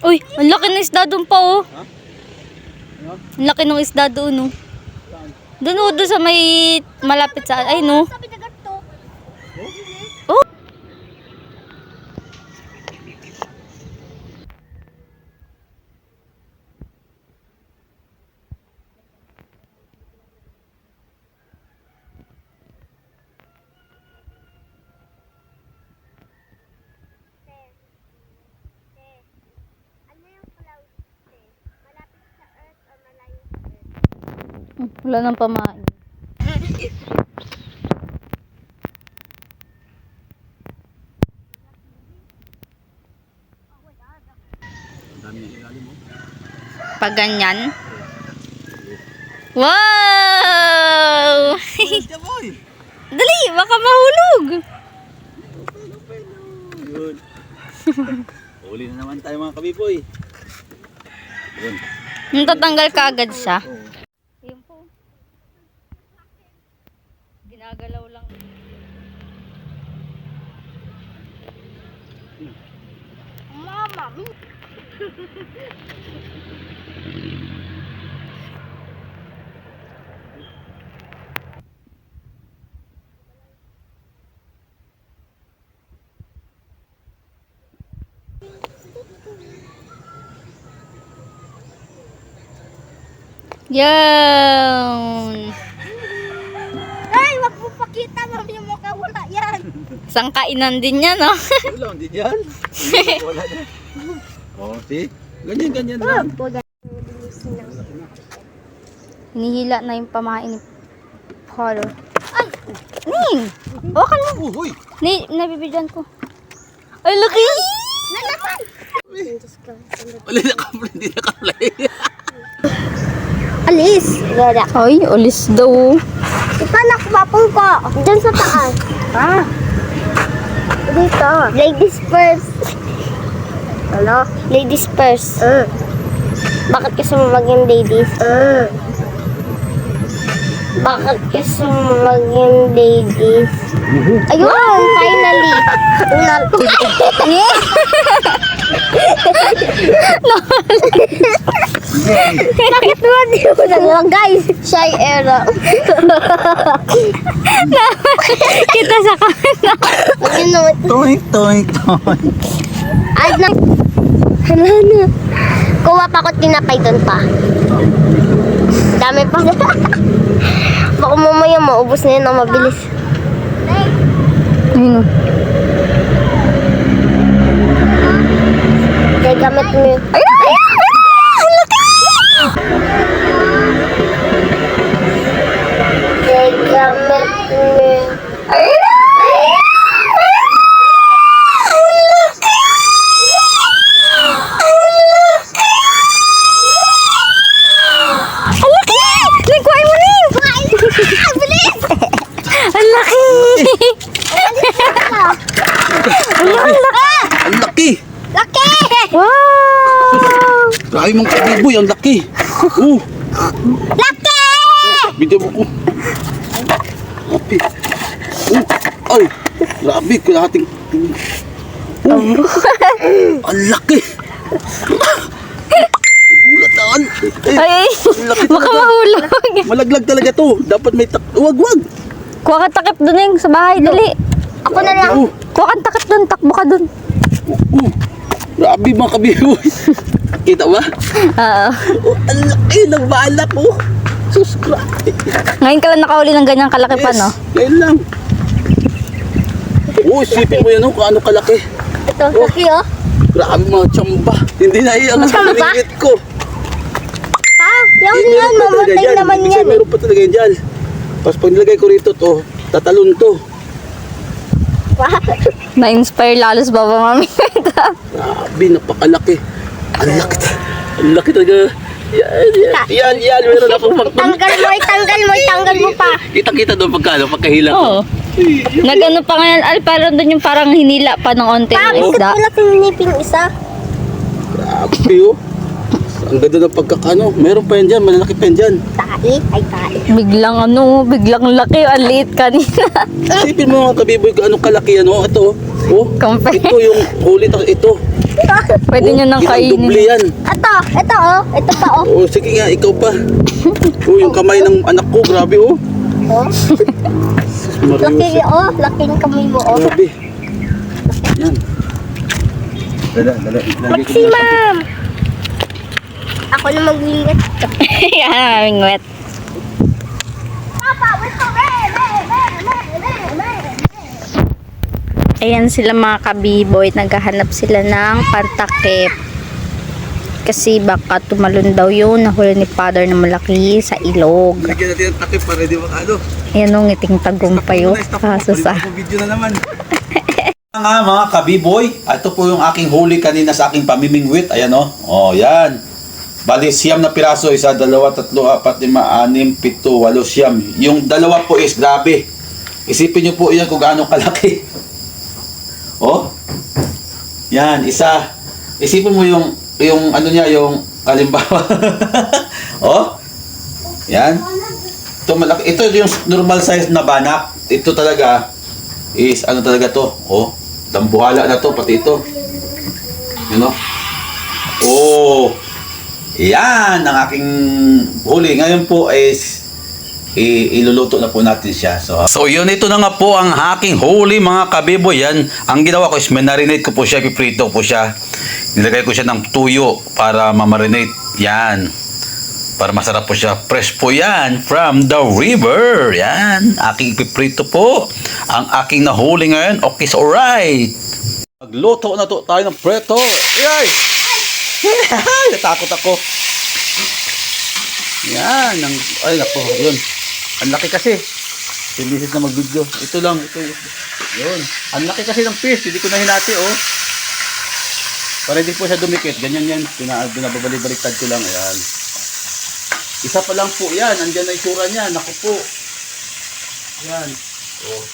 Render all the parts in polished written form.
Uy, ang laki ng isda doon pa oh. Ha? Ano? Ang laki ng isda doon oh. Doon oh, doon sa may malapit sa... Ay no. Oh. Wala nang pamain. Ang dami ng ilalim mo. Pag ganyan. Wow! Diyan boy! Dali, baka mahulog. Yun. Uli na naman tayo mga kabiboy. Yun. Natatanggal ka agad siya. Oo. Ayun po. Ginagalaw lang. Mama. Yan. Ay, wag mo pakita, mami, yung mukha, wala yan. Isang kainan din yan, no? Wala, hindi dyan. Wala na. Oh, see? Ganyan lang. Hinihila na yung pamain ni Paul. Ay! Ning! Wakan mo! Uy! Nabibidyan ko. Ay, laki! Nalaman! Wala na hindi naka-play. Alis! Gada. Ay, ulis daw. Ipanak mapong ko. Diyan sa taas. Ah. Dito. Ladies first. Ano? Ladies first. Bakit kasi mo maging ladies? Bakit kasi mo maging ladies? Ayun! Finally! Bakit mo di mo lang guys? Shy era. Kita sa kanila. Ayun naman. Toink, toink, toink. Ay na. Hala na. Kuha pa ko tinapay doon pa. Dami pa. Baka mamaya maubos na yun ang mabilis. Ayun. Kaya gamit mo yun. Ayun! Ayun! Ang laki! Kaya gamit mo yun. Ayun! Ang laki! Ang laki! Laki! Wow! Grabe mong kabiboy, ang laki! Laki! Bigyan mo ko. Grabe. Ay! Grabe, kulating. Ang laki! Gulataan! Ay! Ang laki Baka talaga. mahulog. Malaglag talaga to. Dapat may wag! Kuha ka takip dun yung sa bahay, dali. Ako na lang. Kuha ka takip dun, takbo ka dun. Grabe mga kabiboy. Kita ba? Oo. Ang laki ng balak oh. Sus, grabe. Ngayon ka lang nakauli ng ganyang kalaki pa, no? Ngayon lang. Isipin mo yan, kung ano kalaki. Ito, laki oh. Grabe mga tsamba. Hindi na iangat sa Tsamba? ringit ko. Yung Meron yan, pa talaga mamatay dyan. naman Ibig yan. sabihin, meron pa talaga yan dyan. Tapos pag nilagay ko rito to, tatalon to. Na-inspire lalos baba mami. Grabe, napakalaki. Ang laki. Ang laki talaga. Yan. Meron ako Tanggal mo pa. Kita-kita doon pagkahila ko. Oo. Nagano pa ngayon, parang doon yung parang hinila pa ng onte ng isda. Wala kang niping isa. Grabe oh. Ang ganda ng pagkakano. Meron pa yan dyan, malalaki pa yan dyan. Kait, ay kait. Biglang laki. Ang liit kanina. Isipin mo mga kabiboy, anong kalaki yan, oh. Ito, oh. Compare. Ito yung huli, ito. Pwede nyo nang Ilang doble kainin. yan. Ito oh. Ito pa oh. Oh, sige nga, ikaw pa. Oh, yung kamay ng anak ko, grabe, oh. Oh. Laki oh. Laki ng kamay mo oh. Grabe. Yan. Dala. Lagi ko na. Ma'am. Ako na mag-ingat. Yan, wet. Papa, wait for me. Ayan sila mga kabiboy. Naghahanap sila ng pantakip. Kasi baka tumalon daw yun. Nahuli ni father na malaki sa ilog. Lagyan natin ang takip para di makano. Ayan o, ngiting tagumpay o. Kaso sa... Video na naman. Nga mga kabiboy, ito po yung aking huli kanina sa aking pamimingwit. Ayan o. Oh, yan. Bali, siyam na piraso. 1, 2, 3, 4, 5, 6, 7, 8, siyam. Yung dalawa po is grabe. Isipin nyo po yan kung gaano kalaki. Oh. Yan, isa. Isipin mo yung ano niya, yung kalimbawa. Oh. Yan. Ito malaki. Ito yung normal size na banak. Ito talaga is ano talaga to? Oh. Dambuhala na to pati ito. You know? Oh. Yan ang aking huli. Ngayon po is iluluto na po natin siya. So yun, ito na nga po ang aking huli mga kabiboy. Yan, ang ginawa ko is marinate ko po siya, piprito po siya. Nilagay ko siya ng tuyo para ma-marinate. Yan. Para masarap po siya. Fresh po yan from the river. Yan. Aking piprito po. Ang aking nahuli ngayon. Okay, so alright. Magluto na to tayo ng preto. Yay! Natakot ako. Yan. Ay, nako. Yun. Ang laki kasi. Pinisis na mag-video. Ito lang. Ito. Yun. Ang laki kasi ng fish. Hindi ko na hinati, oh. Para hindi po siya dumikit. Ganyan yan. Binababalik-baliktad ko lang. Ayan. Isa pa lang po yan. Andyan na itsura niya. Naku po. Yan. Oh.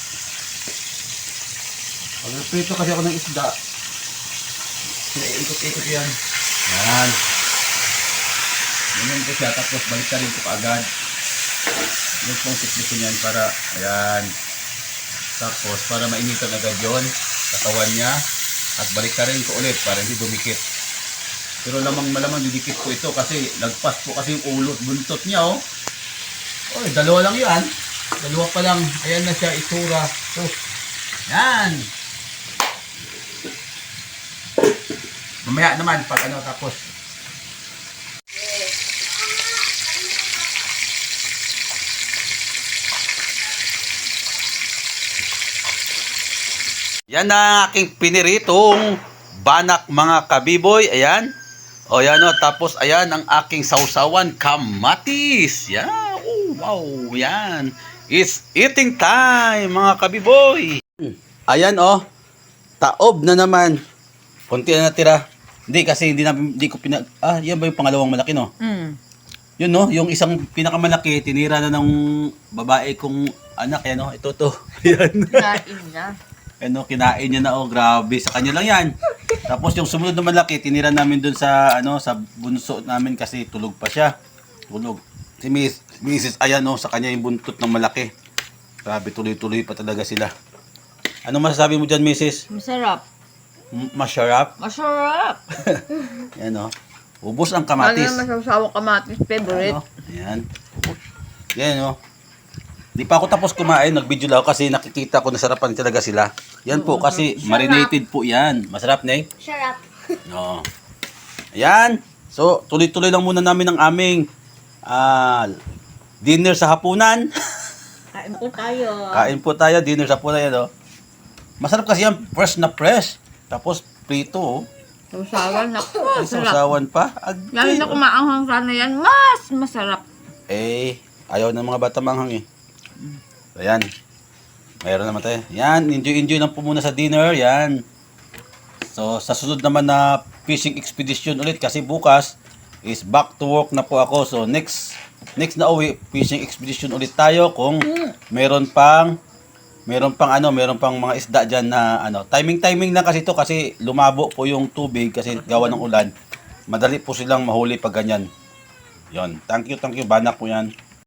Pag-prito kasi ako ng isda. Ikot-ikot yan. Yan. Ganyan po siya. Tapos balik ka rin po kaagad. Yung pong tiklikin yan para, ayan. Tapos para mainitan agad yun. Katawan niya. At balik ka rin ko ulit para hindi dumikit. Pero malamang didikit po ito kasi nagpas po kasi yung ulo at buntot niya, oh. Oy, dalawa lang yan. Dalawa pa lang. Ayan na siya, itsura. So, yan. Mamaya naman pag ano tapos. Yan ang aking piniritong banak mga kabiboy. Ayan. O yan o. Tapos ayan ang aking sausawan kamatis. Yan. Oh, wow. Yan. It's eating time mga kabiboy. Ayan o. Taob na naman. Konti na natira. Hindi kasi hindi ko yan ba yung pangalawang malaki no? Yun no. Yung isang pinakamalaki tinira na ng babae kong anak. Yan o. Ito to. Yan. Kinain niya. Ano, kinain niya na, oh, grabe. Sa kanya lang yan. Tapos yung sumunod na malaki, tinira namin dun sa, sa bunso namin kasi tulog pa siya. Tulog. Si Mrs. ayan, oh, sa kanya yung buntot ng malaki. Grabe, tuloy-tuloy pa talaga sila. Ano masasabi mo dyan, Mrs.? Masarap. Masarap? Masarap. Yan, oh. Ubos ang kamatis. Ano masasawang kamatis, favorite. Ano? Yan. Ubos. Yan, oh. Di pa ako tapos kumain, nag-video lang ako kasi nakikita ko nasarapan talaga sila. Yan po kasi marinated po yan. Masarap, Nay? Sarap. No. Ayan. So, tuloy-tuloy lang muna namin ang aming dinner sa hapunan. Kain po tayo. Kain po tayo, dinner sa hapunan yan, oh. Masarap kasi yan, fresh na fresh. Tapos, prito, oh. Sausawan na po. Ay, sausawan pa. Lalo na kumaanghang sana yan, mas masarap. Eh, ayaw ng mga bata manghang eh. Ayan. Mayroon naman tayo. Yan, enjoy lang po muna sa dinner. Yan. So, sa sunod naman na fishing expedition ulit kasi bukas is back to work na po ako. So, next na uwi, fishing expedition ulit tayo kung meron pang mga isda dyan na timing na kasi to kasi lumabo po yung tubig kasi gawa ng ulan. Madali po silang mahuli pag ganyan. Yon. Thank you, banak po yan.